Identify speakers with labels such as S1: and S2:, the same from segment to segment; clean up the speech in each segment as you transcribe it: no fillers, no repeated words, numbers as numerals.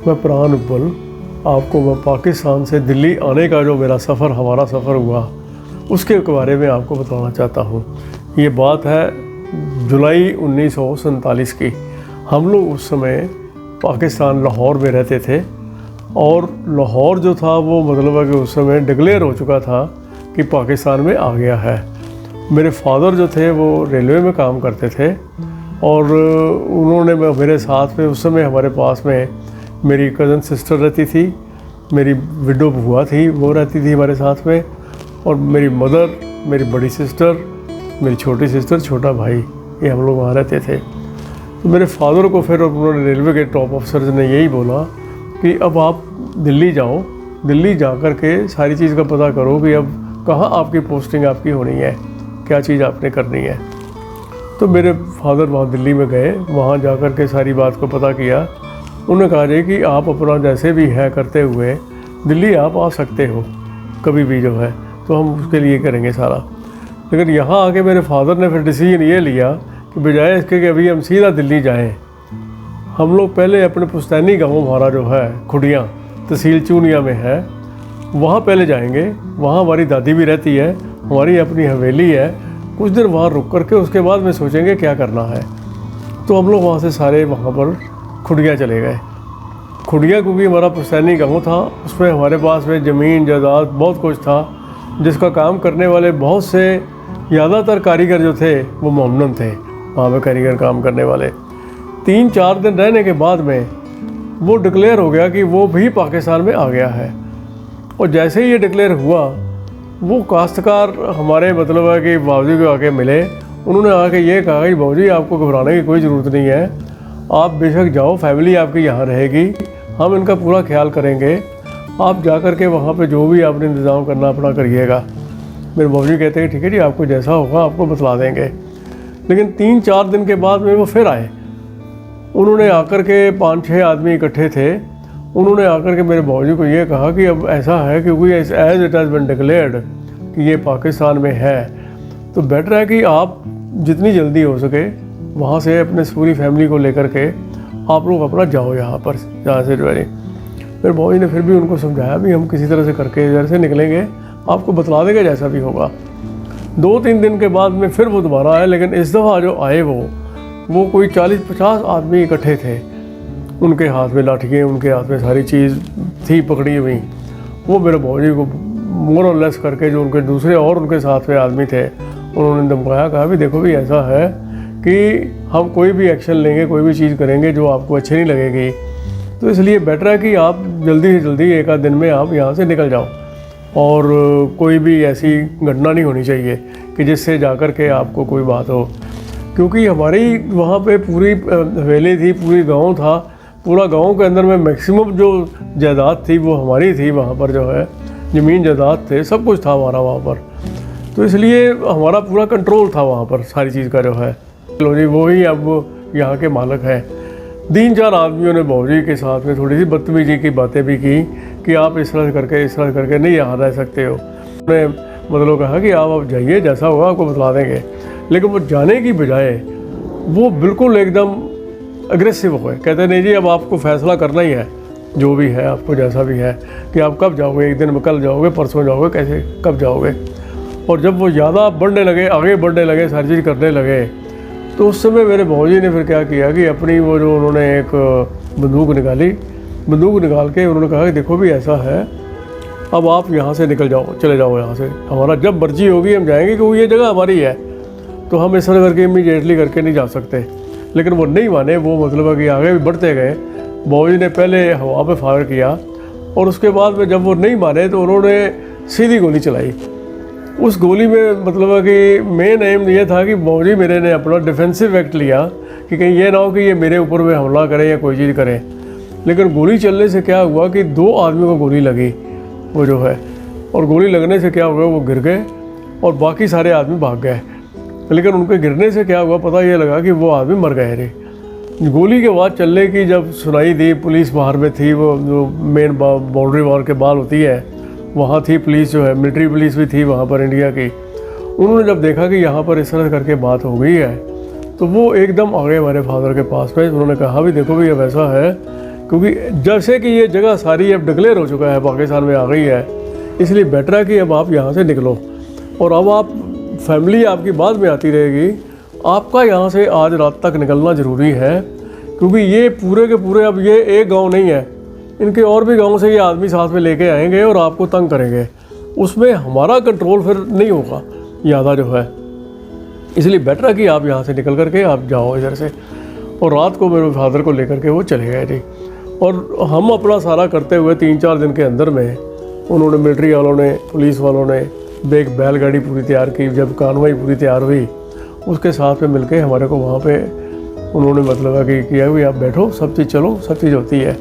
S1: मैं प्राण उप्पल आपको मैं पाकिस्तान से दिल्ली आने का जो मेरा सफ़र हमारा सफ़र हुआ उसके बारे में आपको बताना चाहता हूँ। ये बात है जुलाई 1947 की। हम लोग उस समय पाकिस्तान लाहौर में रहते थे और लाहौर जो था वो मतलब है कि उस समय डिक्लेयर हो चुका था कि पाकिस्तान में आ गया है। मेरे फादर जो थे वो रेलवे में काम करते थे और उन्होंने मेरे साथ में उस समय हमारे पास में मेरी कज़न सिस्टर रहती थी, मेरी विडो बुआ थी वो रहती थी हमारे साथ में, और मेरी मदर, मेरी बड़ी सिस्टर, मेरी छोटी सिस्टर, छोटा भाई, ये हम लोग वहाँ रहते थे। तो मेरे फादर को फिर उन्होंने रेलवे के टॉप अफसर ने यही बोला कि अब आप दिल्ली जाओ, दिल्ली जा कर के सारी चीज़ का पता करो कि अब कहाँ आपकी पोस्टिंग आपकी होनी है, क्या चीज़ आपने करनी है। तो मेरे फादर वहाँ दिल्ली में गए, वहाँ जा कर के सारी बात को पता किया। उन्होंने कहा जी कि आप अपना जैसे भी है करते हुए दिल्ली आप आ सकते हो कभी भी जो है, तो हम उसके लिए करेंगे सारा। लेकिन यहाँ आके मेरे फादर ने फिर डिसीजन ये लिया कि बजाय इसके कि अभी हम सीधा दिल्ली जाएं, हम लोग पहले अपने पुश्तैनी गाँव हमारा जो है खुडियाँ तहसील चूनिया में है, वहाँ पहले जाएंगे। वहाँ हमारी दादी भी रहती है, हमारी अपनी हवेली है, कुछ देर वहाँ रुक करके उसके बाद में सोचेंगे क्या करना है। तो हम लोग वहाँ से सारे वहाँ पर खुडिया चले गए। खुडिया क्योंकि हमारा पुश्तैनी गाँव था, उसमें हमारे पास में ज़मीन जायदाद बहुत कुछ था, जिसका काम करने वाले बहुत से ज़्यादातर कारीगर जो थे वो मोमनन थे वहाँ पे कारीगर काम करने वाले। 3-4 दिन रहने के बाद में वो डिक्लेयर हो गया कि वो भी पाकिस्तान में आ गया है। और जैसे ही ये डिक्लेयर हुआ वो काश्तकार हमारे मतलब है कि बाबूजी को आके मिले। उन्होंने आके ये कहा कि बाबूजी आपको घबराने की कोई ज़रूरत नहीं है, आप बेशक जाओ, फैमिली आपकी यहाँ रहेगी, हम इनका पूरा ख्याल करेंगे, आप जा कर के वहाँ पे जो भी आपने इंतज़ाम करना अपना करिएगा। मेरे बाबूजी कहते हैं ठीक है जी, आपको जैसा होगा आपको बतला देंगे। लेकिन 3-4 दिन के बाद में वो फिर आए। उन्होंने आकर के 5-6 आदमी इकट्ठे थे। उन्होंने आकर के मेरे बाबूजी को ये कहा कि अब ऐसा है क्योंकि as it has been declared कि ये पाकिस्तान में है, तो बेटर है कि आप जितनी जल्दी हो सके वहाँ से अपने पूरी फैमिली को लेकर के आप लोग अपना जाओ यहाँ पर, जहाँ से जो है। मेरे बाबूजी ने फिर भी उनको समझाया भी हम किसी तरह से करके इधर से निकलेंगे, आपको बतला देंगे जैसा भी होगा। 2-3 दिन के बाद में फिर वो दोबारा आए, लेकिन इस दफ़ा जो आए वो कोई 40-50 आदमी इकट्ठे थे। उनके हाथ में लाठियाँ, उनके हाथ में सारी चीज़ थी पकड़ी हुई। वो मेरे बाबूजी को मोर और लेस करके जो उनके दूसरे और उनके साथ में आदमी थे उन्होंने धमकाया, कहा भी देखो भी ऐसा है कि हम कोई भी एक्शन लेंगे, कोई भी चीज़ करेंगे जो आपको अच्छी नहीं लगेगी, तो इसलिए बेटर है कि आप जल्दी से जल्दी 1 आध दिन में आप यहाँ से निकल जाओ और कोई भी ऐसी घटना नहीं होनी चाहिए कि जिससे जाकर के आपको कोई बात हो। क्योंकि हमारी वहाँ पे पूरी हवेली थी, पूरी गांव था, पूरा गांव के अंदर में मैक्सिमम जो जायदाद थी वो हमारी थी। वहाँ पर जो है ज़मीन जायदाद थे, सब कुछ था हमारा वहाँ पर, तो इसलिए हमारा पूरा कंट्रोल था वहाँ पर सारी चीज़ का जो है। लो जी, वो ही अब यहाँ के मालिक हैं। 3-4 आदमियों ने बाबूजी के साथ में थोड़ी सी बदतमीजी की बातें भी की कि आप इस तरह करके नहीं यहाँ रह सकते हो। उन्होंने मतलब कहा कि आप अब जाइए, जैसा होगा आपको बतला देंगे। लेकिन वो जाने की बजाय वो बिल्कुल एकदम अग्रेसिव हुए, कहते नहीं जी अब आपको फ़ैसला करना ही है, जो भी है आपको जैसा भी है कि आप कब जाओगे, 1 दिन में, कल जाओगे, परसों जाओगे, कैसे कब जाओगे। और जब वो ज़्यादा बढ़ने लगे, आगे बढ़ने लगे, सारी चीज़ करने लगे, तो उस समय मेरे बाबूजी ने फिर क्या किया कि अपनी वो जो उन्होंने एक बंदूक निकाली, बंदूक निकाल के उन्होंने कहा कि देखो भी ऐसा है, अब आप यहाँ से निकल जाओ, चले जाओ यहाँ से, हमारा जब मर्जी होगी हम जाएंगे क्योंकि ये जगह हमारी है, तो हम इस तरह करके इमीडिएटली करके नहीं जा सकते। लेकिन वो नहीं माने, वो मतलब है कि आगे भी बढ़ते गए। बाबूजी ने पहले हवा पे फायर किया और उसके बाद में जब वो नहीं माने तो उन्होंने सीधी गोली चलाई। उस गोली में मतलब है कि मेन एम ये था कि बाबूजी मेरे ने अपना डिफेंसिव एक्ट लिया कि कहीं ये ना हो कि ये मेरे ऊपर में हमला करें या कोई चीज़ करें। लेकिन गोली चलने से क्या हुआ कि 2 आदमियों को गोली लगी वो जो है, और गोली लगने से क्या हुआ वो गिर गए और बाकी सारे आदमी भाग गए। लेकिन उनके गिरने से क्या हुआ पता ये लगा कि वो आदमी मर गए थे। गोली के बाद चलने की जब सुनाई दी, पुलिस बाहर में थी, वो जो मेन बाउंड्री वॉल के बाल होती है वहाँ थी पुलिस, जो है मिलिट्री पुलिस भी थी वहाँ पर इंडिया की। उन्होंने जब देखा कि यहाँ पर इस तरह करके बात हो गई है तो वो एकदम आ गए हमारे फादर के पास में। उन्होंने कहा भी देखो भी अब ऐसा है क्योंकि जैसे कि ये जगह सारी अब डिक्लेयर हो चुका है, पाकिस्तान में आ गई है, इसलिए बेटर है कि अब आप यहाँ से निकलो। और अब आप फैमिली आपकी बाद में आती रहेगी, आपका यहाँ से आज रात तक निकलना ज़रूरी है, क्योंकि ये पूरे के पूरे अब ये एक गांव नहीं है, इनके और भी गांव से ये आदमी साथ में लेके आएंगे और आपको तंग करेंगे। उसमें हमारा कंट्रोल फिर नहीं होगा ज़्यादा जो है, इसलिए बेटर है कि आप यहाँ से निकल करके आप जाओ इधर से। और रात को मेरे फादर को लेकर के वो चले गए जी। और हम अपना सारा करते हुए 3-4 दिन के अंदर में उन्होंने, मिलिट्री वालों ने, पुलिस वालों ने एक बैलगाड़ी पूरी तैयार की। जब कार्रवाई पूरी तैयार हुई, उसके साथ में मिलके हमारे को वहाँ पे उन्होंने मतलब है कि किया भी आप बैठो, सब चीज़ चलो, सब चीज़ होती है।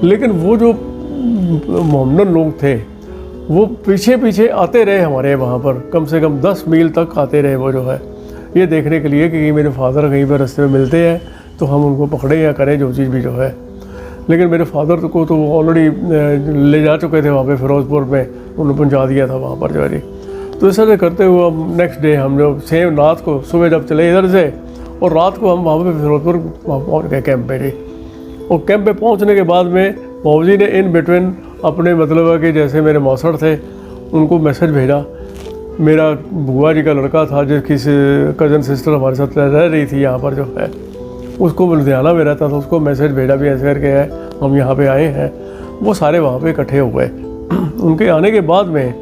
S1: लेकिन वो जो मोहम्मदन लोग थे वो पीछे पीछे आते रहे हमारे वहाँ पर, कम से कम 10 मील तक आते रहे वो जो है, ये देखने के लिए कि मेरे फादर कहीं पर रास्ते में मिलते हैं तो हम उनको पकड़े या करें जो चीज़ भी जो है। लेकिन मेरे फादर को तो ऑलरेडी ले जा चुके थे वहाँ पे फिरोज़पुर में, उन्होंने पहुँचा दिया था वहाँ पर जो है। तो इस तरह करते हुए हम नेक्स्ट डे हम जो सेम रात को सुबह जब चले इधर से, और रात को हम वहाँ पे फिरोज़पुर पहुँच गए कैंप पे जी। और कैंप पे पहुँचने के बाद में बाबूजी ने इन बिटवीन अपने मतलब है कि जैसे मेरे मौसड़ थे उनको मैसेज भेजा। मेरा बुआ जी का लड़का था जिसकी कज़न सिस्टर हमारे साथ रह रही थी यहाँ पर जो है, उसको लुधियाना में रहता था, उसको मैसेज भेजा भी ऐसे करके है हम यहाँ पे आए हैं। वो सारे वहाँ पे इकट्ठे हो गए। उनके आने के बाद में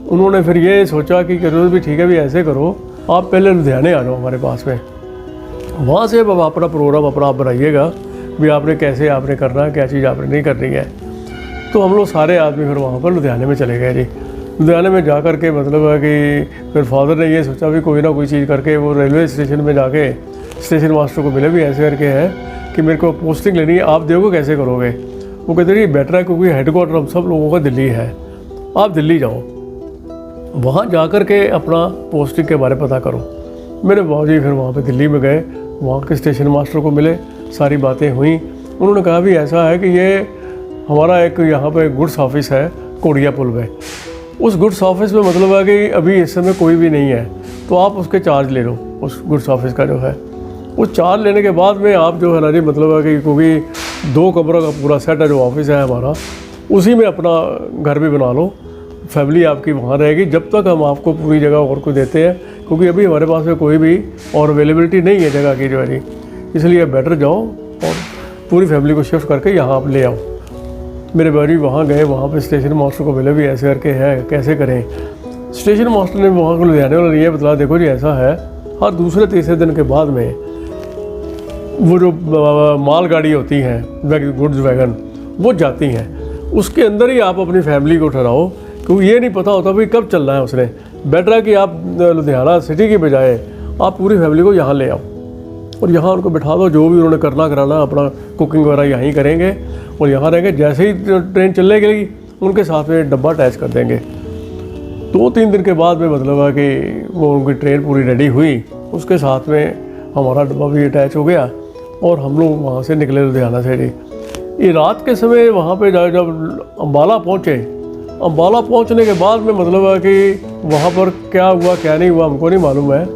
S1: उन्होंने फिर ये सोचा कि करो भी ठीक है, भी ऐसे करो आप पहले लुधियाने आ जाओ हमारे पास में, वहाँ से अब अपना प्रोग्राम अपना आप बनाइएगा भी आपने कैसे आपने करना है, क्या चीज़ आपने नहीं करनी है। तो हम लोग सारे आदमी फिर वहाँ पर लुधियाने में चले गए जी। लुधियाने में जा कर के मतलब है कि फिर फादर ने ये सोचा भी कोई ना कोई चीज़ करके वो रेलवे स्टेशन में जाके स्टेशन मास्टर को मिले भी ऐसे करके है कि मेरे को पोस्टिंग लेनी है, आप देखो कैसे करोगे। वो कहते हैं बेटर है क्योंकि हेडक्वार्टर हम सब लोगों का दिल्ली है, आप दिल्ली जाओ, वहाँ जा कर के अपना पोस्टिंग के बारे में पता करो। मेरे बाबूजी फिर वहाँ पे दिल्ली में गए, वहाँ के स्टेशन मास्टर को मिले, सारी बातें हुई। उन्होंने कहा भी ऐसा है कि ये हमारा एक यहाँ पे गुड्स ऑफिस है कोड़िया पुल पे, उस गुड्स ऑफिस में मतलब है कि अभी इस समय कोई भी नहीं है, तो आप उसके चार्ज ले लो उस गुड्स ऑफिस का जो है। उस चार्ज लेने के बाद में आप जो है ना जी मतलब है कि क्योंकि 2 कमरों का पूरा सेट है जो ऑफिस है हमारा, उसी में अपना घर भी बना लो, फैमिली आपकी वहाँ रहेगी जब तक हम आपको पूरी जगह और को देते हैं, क्योंकि अभी हमारे पास में कोई भी और अवेलेबिलिटी नहीं है जगह की जो है जी। इसलिए बेटर जाओ और पूरी फैमिली को शिफ्ट करके यहाँ आप ले आओ। मेरे बाजी वहाँ गए, वहाँ पे स्टेशन मास्टर को मिले भी ऐसे करके है कैसे करें। स्टेशन मास्टर ने वहाँ को लुधियाने वाला ये बतला, देखो जी ऐसा है, हर दूसरे तीसरे दिन के बाद में वो जो मालगाड़ी होती हैं गुड्स वैगन वो जाती हैं, उसके अंदर ही आप अपनी फैमिली को ठहराओ, क्योंकि ये नहीं पता होता भाई कब चलना है उसने। बेटर है कि आप लुधियाना सिटी की बजाय आप पूरी फैमिली को यहाँ ले आओ और यहाँ उनको बिठा दो, जो भी उन्होंने करना कराना अपना कुकिंग वगैरह यहीं करेंगे और यहाँ रहेंगे। जैसे ही ट्रेन चलने के लिए उनके साथ में डब्बा अटैच कर देंगे। 2-3 दिन के बाद में मतलब है कि वो उनकी ट्रेन पूरी रेडी हुई, उसके साथ में हमारा डब्बा भी अटैच हो गया और हम लोग वहाँ से निकले लुधियाना से जी। ये रात के समय वहाँ पे जब अम्बाला पहुँचे, अम्बाला पहुँचने के बाद में मतलब है कि वहाँ पर क्या हुआ क्या नहीं हुआ हमको नहीं मालूम है,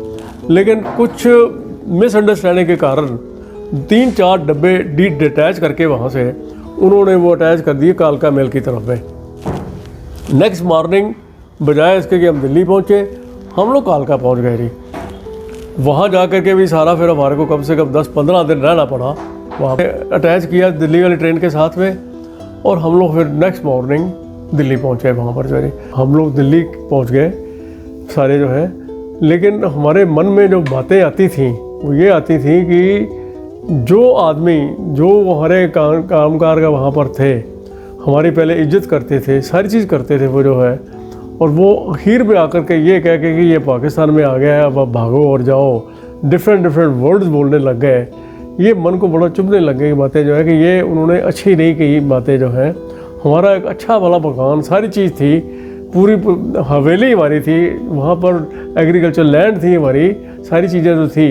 S1: लेकिन कुछ मिसअंडरस्टैंडिंग के कारण 3-4 डब्बे डिटैच करके वहाँ से उन्होंने वो अटैच कर दिए कालका मेल की तरफ में। नेक्स्ट मॉर्निंग बजाय इसके कि हम दिल्ली पहुँचे, हम लोग कालका पहुँच गए जी। वहाँ जा कर के भी सारा फिर हमारे को कम से कम 10-15 दिन रहना पड़ा, वहाँ पे अटैच किया दिल्ली वाली ट्रेन के साथ में। और हम लोग फिर नेक्स्ट मॉर्निंग दिल्ली पहुँचे। वहाँ पर जो है हम लोग दिल्ली पहुँच गए सारे जो है, लेकिन हमारे मन में जो बातें आती थी वो ये आती थी कि जो आदमी जो हमारे कामकार का वहाँ पर थे, हमारी पहले इज्जत करते थे, सारी चीज़ करते थे वो जो है, और वो आखिर में आकर के ये कह के कि ये पाकिस्तान में आ गया है अब आप भागो और जाओ, डिफरेंट वर्ड्स बोलने लग गए। ये मन को बड़ा चुभने लग गई बातें जो है कि ये उन्होंने अच्छी नहीं कही बातें जो है। हमारा एक अच्छा वाला मकान सारी चीज़ थी, पूरी हवेली हमारी थी, वहाँ पर एग्रीकल्चर लैंड थी हमारी, सारी चीज़ें जो थी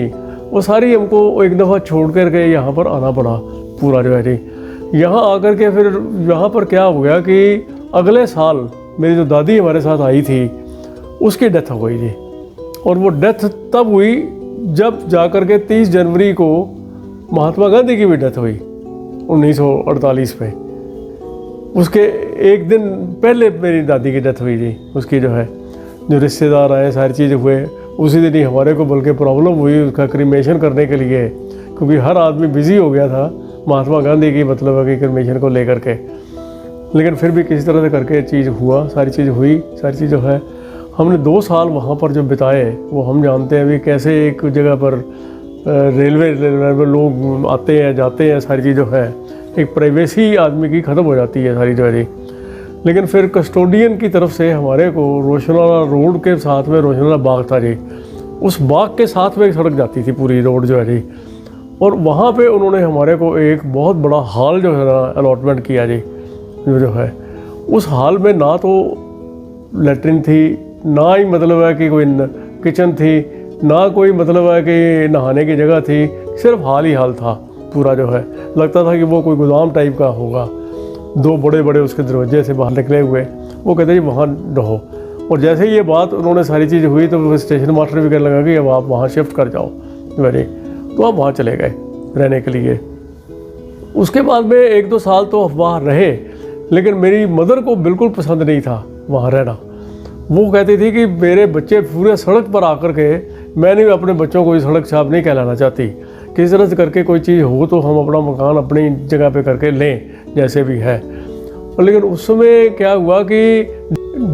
S1: वो सारी हमको एक दफ़ा छोड़ कर के यहाँ पर आना पड़ा पूरा जो है जी। यहाँ आकर के फिर यहाँ पर क्या हो गया कि अगले साल मेरी जो दादी हमारे साथ आई थी उसकी डेथ हो गई जी। और वो डेथ तब हुई जब जाकर के 30 जनवरी को महात्मा गांधी की भी डेथ हुई। 1948 में। उसके एक दिन पहले मेरी दादी की डेथ हुई थी। उसकी जो रिश्तेदार आए, सारी चीज़ हुए, उसी दिन ही हमारे को बल्कि प्रॉब्लम हुई उसका क्रीमेशन करने के लिए, क्योंकि हर आदमी बिज़ी हो गया था महात्मा गांधी की मतलब है कि क्रीमेशन को लेकर के। लेकिन फिर भी किसी तरह से करके चीज़ हुआ, सारी चीज़ हुई, सारी चीज़ हमने 2 साल वहाँ पर जो बिताए वो हम जानते हैं भी कैसे एक जगह पर रेलवे में लोग आते हैं जाते हैं, सारी चीज़ एक प्राइवेसी आदमी की ख़त्म हो जाती है सारी जी। लेकिन फिर कस्टोडियन की तरफ से हमारे को रोशनवाला रोड के साथ में रोशनवाला बाग था जी, उस बाग के साथ में एक सड़क जाती थी पूरी रोड जी, और वहाँ पे उन्होंने हमारे को एक बहुत बड़ा हॉल ना अलॉटमेंट किया जी। उस हॉल में ना तो लेटरिन थी, ना ही मतलब है कि कोई किचन थी, ना कोई मतलब है कि नहाने की जगह थी, सिर्फ हाल ही हाल था पूरा लगता था कि वो कोई गोदाम टाइप का होगा। 2 बड़े बड़े उसके दरवाजे से बाहर निकले हुए, वो कहते जी वहाँ रहो। और जैसे ही ये बात उन्होंने सारी चीज़ हुई तो स्टेशन मास्टर भी कहने लगा कि अब आप वहाँ शिफ्ट कर जाओ मेरे, तो आप वहाँ चले गए रहने के लिए। उसके बाद में 1-2 साल तो वहाँ रहे, लेकिन मेरी मदर को बिल्कुल पसंद नहीं था वहाँ रहना। वो कहती थी कि मेरे बच्चे पूरे सड़क पर आकर के, मैंने अपने बच्चों को इस सड़क छाप नहीं कहलाना चाहती, किस तरह से करके कोई चीज़ हो तो हम अपना मकान अपनी जगह पे करके लें जैसे भी है। लेकिन उस समय क्या हुआ कि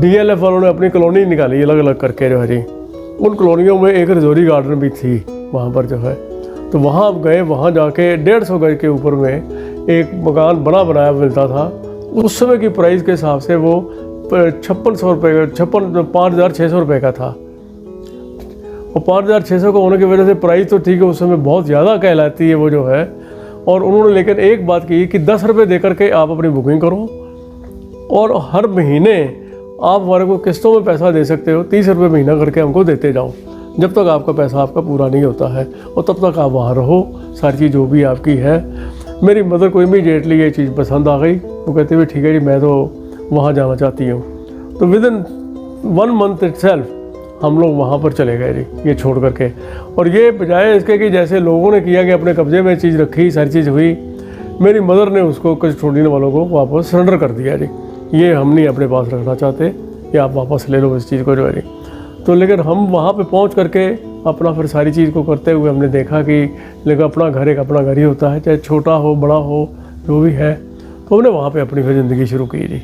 S1: DLF वालों ने अपनी कॉलोनी निकाली अलग अलग करके जी। उन कॉलोनियों में एक रजौरी गार्डन भी थी वहाँ पर तो वहाँ आप गए, वहाँ जाके 150 गज के ऊपर में एक मकान बनाया मिलता था। उस समय की प्राइस के हिसाब से वो 5600 रुपये का 56,600 रुपये का था। और 5,600 का होने की वजह से प्राइस तो ठीक है उस समय बहुत ज़्यादा कहलाती है वो और उन्होंने लेकिन एक बात की कि 10 रुपये दे करके आप अपनी बुकिंग करो और हर महीने आप हमारे को किस्तों में पैसा दे सकते हो, 30 रुपये महीना करके हमको देते जाओ जब तक आपका पैसा आपका पूरा नहीं होता है, और तब तक आप वहाँ रहो, सारी चीज़ जो भी आपकी है। मेरी मदर को इमीडिएटली ये चीज़ पसंद आ गई। वो कहते हुए ठीक है जी मैं तो वहाँ जाना चाहती हूँ। तो विदिन 1 मंथ इटसेल्फ हम लोग वहाँ पर चले गए जी, ये छोड़ करके। और ये बजाय इसके कि जैसे लोगों ने किया कि अपने कब्जे में चीज़ रखी, सारी चीज़ हुई, मेरी मदर ने उसको कस्टोडियन वालों को वापस सरेंडर कर दिया जी। ये हम नहीं अपने पास रखना चाहते, कि आप वापस ले लो इस चीज़ को जी। तो लेकिन हम वहाँ पे पहुँच करके अपना फिर सारी चीज़ को करते हुए हमने देखा कि लेकिन अपना घर एक अपना घर ही होता है, चाहे छोटा हो बड़ा हो जो भी है। तो हमने वहाँ पे अपनी फिर ज़िंदगी शुरू की जी।